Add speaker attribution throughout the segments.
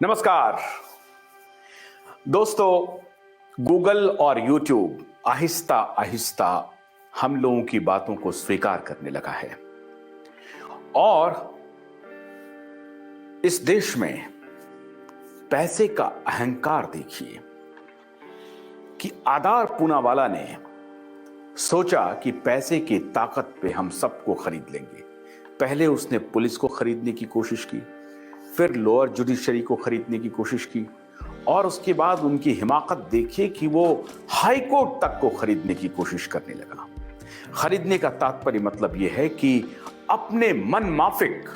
Speaker 1: नमस्कार दोस्तों। गूगल और यूट्यूब आहिस्ता आहिस्ता हम लोगों की बातों को स्वीकार करने लगा है और इस देश में पैसे का अहंकार देखिए कि आधार पूनावाला ने सोचा कि पैसे की ताकत पे हम सबको खरीद लेंगे। पहले उसने पुलिस को खरीदने की कोशिश की, फिर लोअर जुडिशरी को खरीदने की कोशिश की और उसके बाद उनकी हिमाकत देखिए कि वो हाई कोर्ट तक को खरीदने की कोशिश करने लगा। खरीदने का तात्पर्य मतलब यह है कि अपने मन माफिक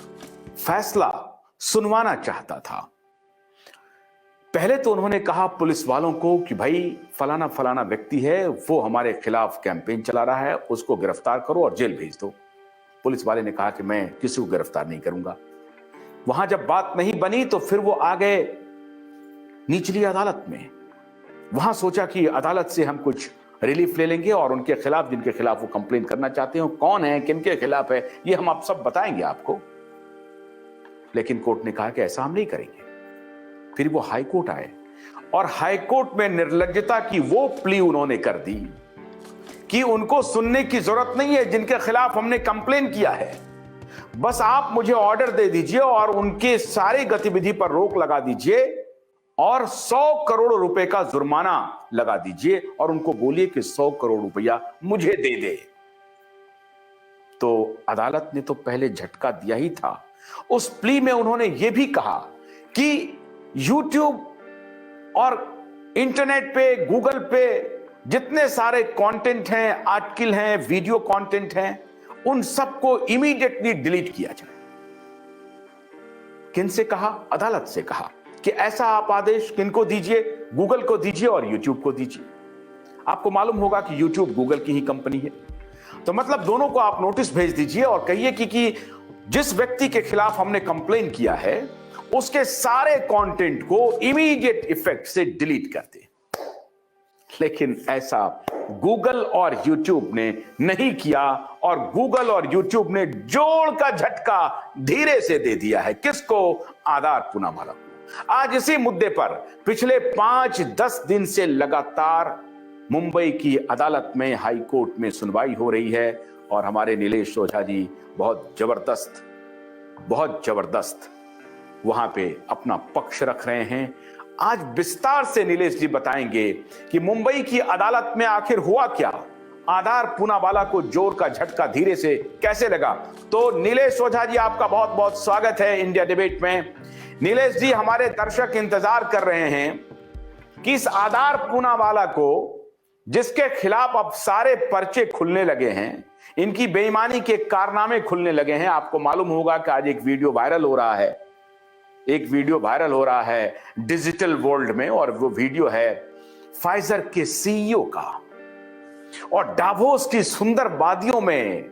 Speaker 1: फैसला सुनवाना चाहता था। पहले तो उन्होंने कहा पुलिस वालों को कि भाई फलाना फलाना व्यक्ति है, वो हमारे खिलाफ कैंपेन चला रहा है, उसको गिरफ्तार करो और जेल भेज दो। पुलिस वाले ने कहा कि मैं किसी को गिरफ्तार नहीं करूंगा। वहां जब बात नहीं बनी तो फिर वो आ गए निचली अदालत में। वहां सोचा कि अदालत से हम कुछ रिलीफ ले लेंगे और उनके खिलाफ, जिनके खिलाफ वो कंप्लेन करना चाहते हैं, कौन है, किनके खिलाफ है, ये हम आप सब बताएंगे आपको। लेकिन कोर्ट ने कहा कि ऐसा हम नहीं करेंगे। फिर वो हाई कोर्ट आए और हाई कोर्ट में निर्लज्जता की वो प्ली उन्होंने कर दी कि उनको सुनने की जरूरत नहीं है जिनके खिलाफ हमने कंप्लेन किया है। बस आप मुझे ऑर्डर दे दीजिए और उनके सारे गतिविधि पर रोक लगा दीजिए और 100 करोड़ रुपए का जुर्माना लगा दीजिए और उनको बोलिए कि 100 करोड़ रुपया मुझे दे दे। तो अदालत ने तो पहले झटका दिया ही था। उस प्ली में उन्होंने यह भी कहा कि यूट्यूब और इंटरनेट पे, गूगल पे जितने सारे कंटेंट हैं, आर्टिकल हैं, वीडियो कंटेंट हैं, उन सबको इमीडिएटली डिलीट किया जाए। किनसे कहा? अदालत से कहा कि ऐसा आप आदेश किनको दीजिए? गूगल को दीजिए और यूट्यूब को दीजिए। आपको मालूम होगा कि यूट्यूब गूगल की ही कंपनी है, तो मतलब दोनों को आप नोटिस भेज दीजिए और कहिए कि जिस व्यक्ति के खिलाफ हमने कंप्लेन किया है उसके सारे कंटेंट को इमीडिएट इफेक्ट से डिलीट कर दे। लेकिन ऐसा गूगल और यूट्यूब ने नहीं किया और गूगल और यूट्यूब ने जोड़ का झटका धीरे से दे दिया है। किसको? आधार पूनावाला को। आज इसी मुद्दे पर पिछले 5-10 दिन से लगातार मुंबई की अदालत में, हाई कोर्ट में सुनवाई हो रही है और हमारे नीलेश ओझा जी बहुत जबरदस्त वहां पे अपना पक्ष रख रहे हैं। आज विस्तार से नीलेश जी बताएंगे कि मुंबई की अदालत में आखिर हुआ क्या, आधार पूनावाला को जोर का झटका धीरे से कैसे लगा। तो नीलेश ओझा जी, आपका बहुत बहुत स्वागत है इंडिया डिबेट में। नीलेश जी, हमारे दर्शक इंतजार कर रहे हैं कि इस आधार पूनावाला को, जिसके खिलाफ अब सारे पर्चे खुलने लगे हैं, इनकी बेईमानी के कारनामे खुलने लगे हैं। आपको मालूम होगा कि आज एक वीडियो वायरल हो रहा है डिजिटल वर्ल्ड में और वो वीडियो है फाइजर के सीईओ का। और डावोस की सुंदर वादियों में,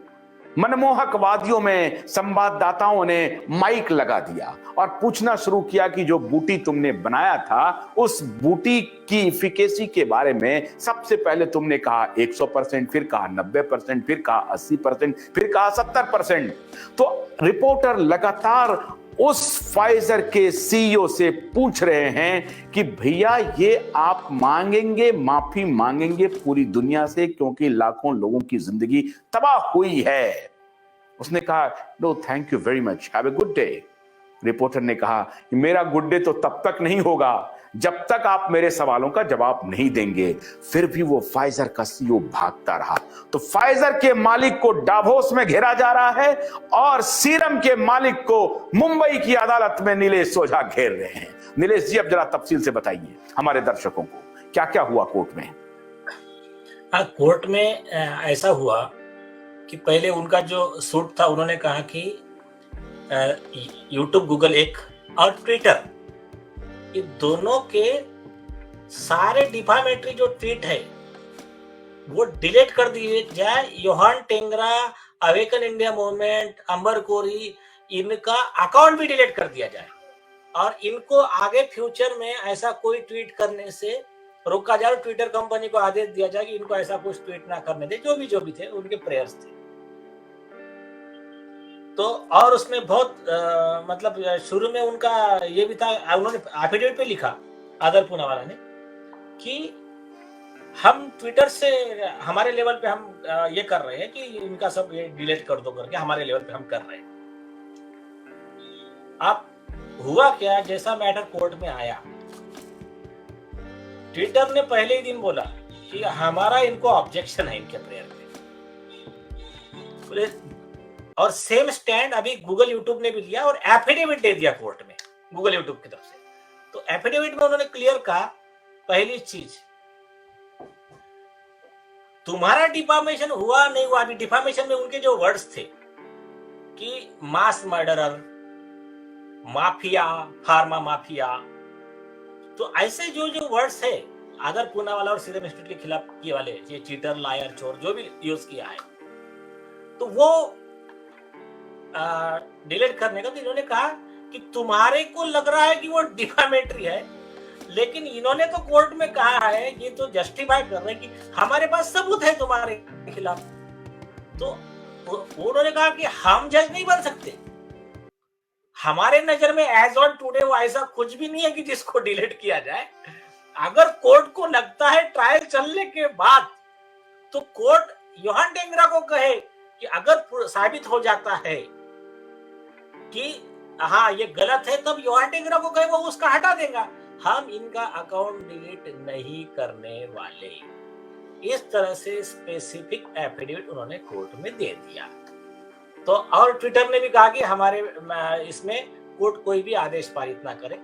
Speaker 1: मनमोहक वादियों में संवाददाताओं ने माइक लगा दिया और पूछना शुरू किया कि जो बूटी तुमने बनाया था, उस बूटी की इफिकेसी के बारे में सबसे पहले तुमने कहा 100%, फिर कहा 90%, फिर कहा 80%, फिर कहा 70%। तो रिपोर्टर लगातार उस फाइजर के सीईओ से पूछ रहे हैं कि भैया ये आप माफी मांगेंगे पूरी दुनिया से, क्योंकि लाखों लोगों की जिंदगी तबाह हुई है। उसने कहा no thank you very much, have a good day. Reporter ने कहा कि मेरा गुड डे तो तब तक नहीं होगा जब तक आप मेरे सवालों का जवाब नहीं देंगे। फिर भी वो फाइजर का सीईओ भागता रहा। तो फाइजर के मालिक को डावोस में घेरा जा रहा है और सीरम के मालिक को मुंबई की अदालत में नीलेश ओझा घेर रहे हैं। नीलेश जी, अब जरा तफसील से बताइए हमारे दर्शकों को क्या क्या हुआ कोर्ट में।
Speaker 2: कोर्ट में ऐसा हुआ कि पहले उनका जो सूट था, उन्होंने कहा कि यूट्यूब, गूगल एक और ट्विटर, ये दोनों के सारे डिफामेटरी जो ट्वीट है वो डिलीट कर दिए जाए। योहान टेंगरा, अवेकन इंडिया मूवमेंट, अंबर कोरी, इनका अकाउंट भी डिलीट कर दिया जाए और इनको आगे फ्यूचर में ऐसा कोई ट्वीट करने से रोका जाए। ट्विटर कंपनी को आदेश दिया जाए कि इनको ऐसा कुछ ट्वीट ना करने दे। जो भी थे उनके प्रेयर्स थे। तो और उसमें बहुत मतलब शुरू में उनका ये भी था, उन्होंने एफिडेविट पे लिखा आदर पूनावाला ने कि हम ट्विटर से हमारे लेवल पे हम ये कर रहे हैं कि इनका सब ये डिलीट कर दो करके हमारे लेवल पे हम कर रहे हैं। अब हुआ क्या, जैसा मैटर कोर्ट में आया, ट्विटर ने पहले ही दिन बोला कि हमारा इनको ऑब्जेक्शन है इनके प्रेयर पे, और सेम स्टैंड अभी गूगल यूट्यूब ने भी लिया और एफिडेविट दे दिया कोर्ट में गूगल यूट्यूब की तरफ से। तो एफिडेविट में उन्होंने क्लियर कहा, पहली चीज, तुम्हारा डिफामेशन हुआ नहीं हुआ, अभी डिफामेशन में उनके जो वर्ड्स थे कि मास मर्डरर, माफिया, फार्मा माफिया, तो ऐसे जो जो वर्ड्स है आदर पूनावाला और सीरम इंस्टीट्यूट के खिलाफ ये वाले, ये चीटर, लायर, चोर जो भी यूज किया है, तो वो डिलीट करने का। तो इन्होंने कहा कि तुम्हारे को लग रहा है कि वो डिफामेटरी है, लेकिन इन्होंने तो कोर्ट में कहा है, ये तो जस्टिफाई कर रहे हैं कि हमारे पास सबूत है तुम्हारे खिलाफ। तो उन्होंने कहा कि हम जज नहीं बन सकते, हमारे नजर में एज ऑन टुडे वो ऐसा कुछ भी नहीं है कि जिसको डिलीट किया जाए। अगर कोर्ट को लगता है ट्रायल चलने के बाद, तो कोर्ट योहान टेंगरा को कहे कि अगर साबित हो जाता है कि हाँ ये गलत है, तब योहान टेंगरा को कहे वो उसका हटा देगा, हम इनका अकाउंट डिलीट नहीं करने वाले। इस तरह से स्पेसिफिक एफिडेविट उन्होंने कोर्ट में दे दिया। तो और ट्विटर ने भी कहा कि हमारे इसमें कोर्ट कोई भी आदेश पारित ना करे,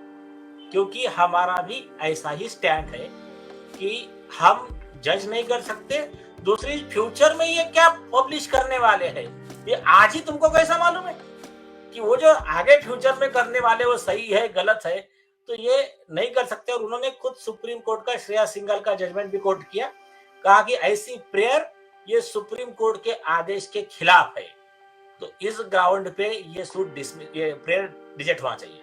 Speaker 2: क्योंकि हमारा भी ऐसा ही स्टैंड है कि हम जज नहीं कर सकते। दूसरी, फ्यूचर में ये क्या पब्लिश करने वाले हैं, ये आज ही तुमको कैसा मालूम है कि वो जो आगे फ्यूचर में करने वाले वो सही है गलत है, तो ये नहीं कर सकते। और उन्होंने खुद सुप्रीम कोर्ट का, श्रेया सिंघल का जजमेंट भी कोर्ट किया, कहा कि ऐसी प्रेयर ये सुप्रीम कोर्ट के आदेश के खिलाफ है, तो इस ग्राउंड पे ये सूट डिसमिस, ये प्रेयर रिजेक्ट होना चाहिए।